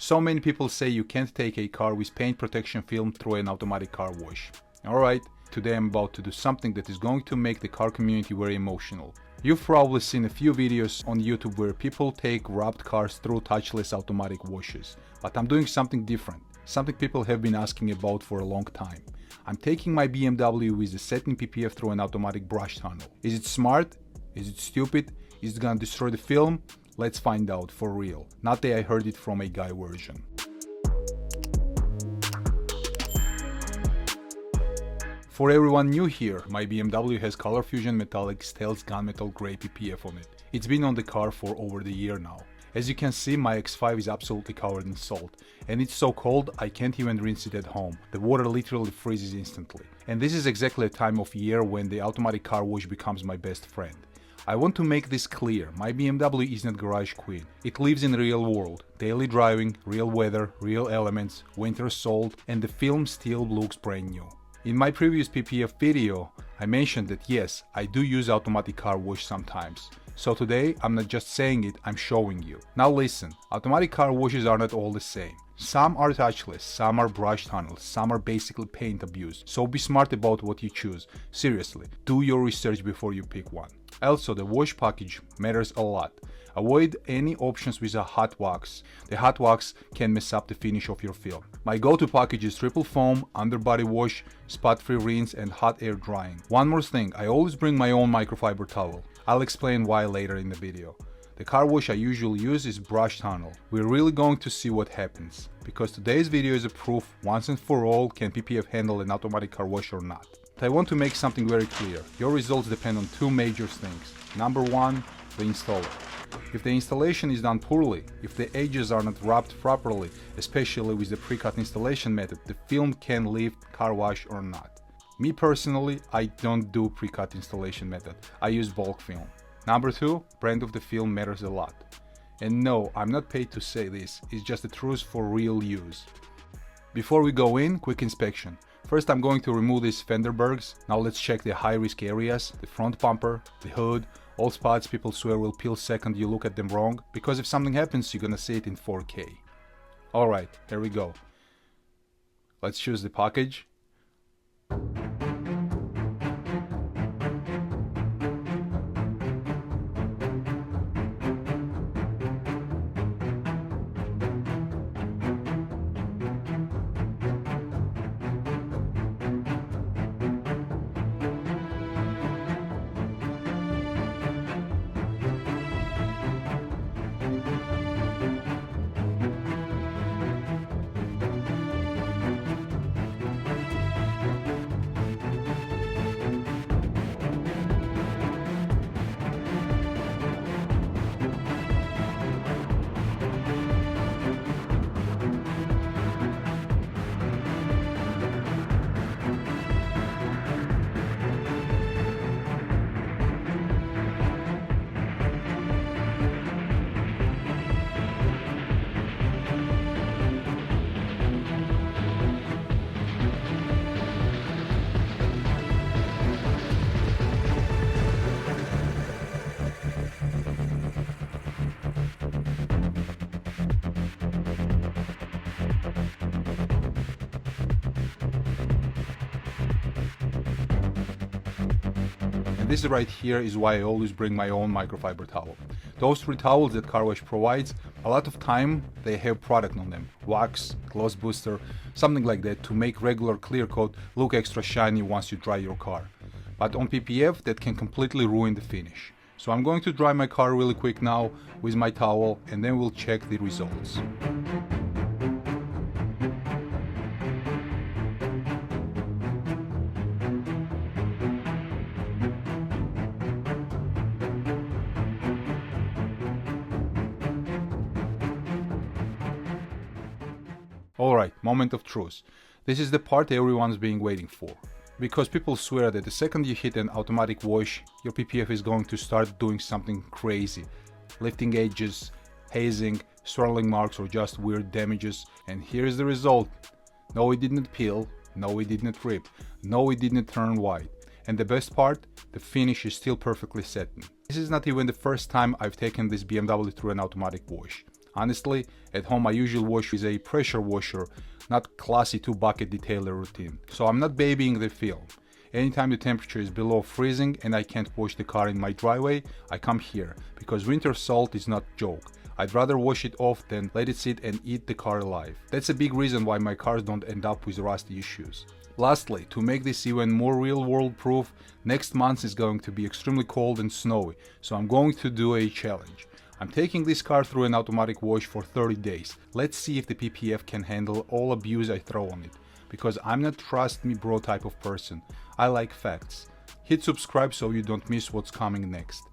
So many people say you can't take a car with paint protection film through an automatic car wash. Alright, today I'm about to do something that is going to make the car community very emotional. You've probably seen a few videos on YouTube where people take wrapped cars through touchless automatic washes. But I'm doing something different, something people have been asking about for a long time. I'm taking my BMW with the Satin PPF through an automatic brush tunnel. Is it smart? Is it stupid? Is it gonna destroy the film? Let's find out for real. Not that I heard it from a guy version. For everyone new here, my BMW has COLORFUSION metallic stealth gunmetal grey PPF on it. It's been on the car for over the year now. As you can see, my X5 is absolutely covered in salt, and it's so cold I can't even rinse it at home. The water literally freezes instantly. And this is exactly the time of year when the automatic car wash becomes my best friend. I want to make this clear, my BMW isn't garage queen. It lives in the real world, daily driving, real weather, real elements, winter salt, and the film still looks brand new. In my previous PPF video, I mentioned that yes, I do use automatic car wash sometimes. So today, I'm not just saying it, I'm showing you. Now listen, automatic car washes are not all the same. Some are touchless, some are brush tunnels, some are basically paint abuse. So be smart about what you choose. Seriously, do your research before you pick one. Also, the wash package matters a lot. Avoid any options with a hot wax. The hot wax can mess up the finish of your film. My go-to package is triple foam, underbody wash, spot-free rinse and hot air drying. One more thing, I always bring my own microfiber towel. I'll explain why later in the video. The car wash I usually use is brush tunnel. We're really going to see what happens. Because today's video is a proof once and for all can PPF handle an automatic car wash or not. But I want to make something very clear. Your results depend on two major things. Number one, the installer. If the installation is done poorly, if the edges are not wrapped properly, especially with the pre-cut installation method, the film can leave car wash or not. Me personally, I don't do pre-cut installation method, I use bulk film. Number two, brand of the film matters a lot. And no, I'm not paid to say this, it's just the truth for real use. Before we go in, quick inspection. First I'm going to remove these fender burrs. Now let's check the high risk areas, the front bumper, the hood, all spots people swear will peel second you look at them wrong, because if something happens you're gonna see it in 4K. Alright, here we go. Let's choose the package. And this right here is why I always bring my own microfiber towel. Those three towels that car wash provides, a lot of time they have product on them, wax, gloss booster, something like that to make regular clear coat look extra shiny once you dry your car. But on PPF that can completely ruin the finish. So I'm going to dry my car really quick now with my towel and then we'll check the results. Alright, moment of truth. This is the part everyone's been waiting for. Because people swear that the second you hit an automatic wash, your PPF is going to start doing something crazy. Lifting edges, hazing, swirling marks or just weird damages. And here's the result. No, it didn't peel. No, it didn't rip. No, it didn't turn white. And the best part, the finish is still perfectly satin. This is not even the first time I've taken this BMW through an automatic wash. Honestly, at home I usually wash with a pressure washer, not classy 2-bucket detailer routine. So I'm not babying the film. Anytime the temperature is below freezing and I can't wash the car in my driveway, I come here, because winter salt is not a joke. I'd rather wash it off than let it sit and eat the car alive. That's a big reason why my cars don't end up with rust issues. Lastly, to make this even more real-world proof, next month is going to be extremely cold and snowy, so I'm going to do a challenge. I'm taking this car through an automatic wash for 30 days. Let's see if the PPF can handle all abuse I throw on it, because I'm not trust me bro type of person. I like facts. Hit subscribe so you don't miss what's coming next.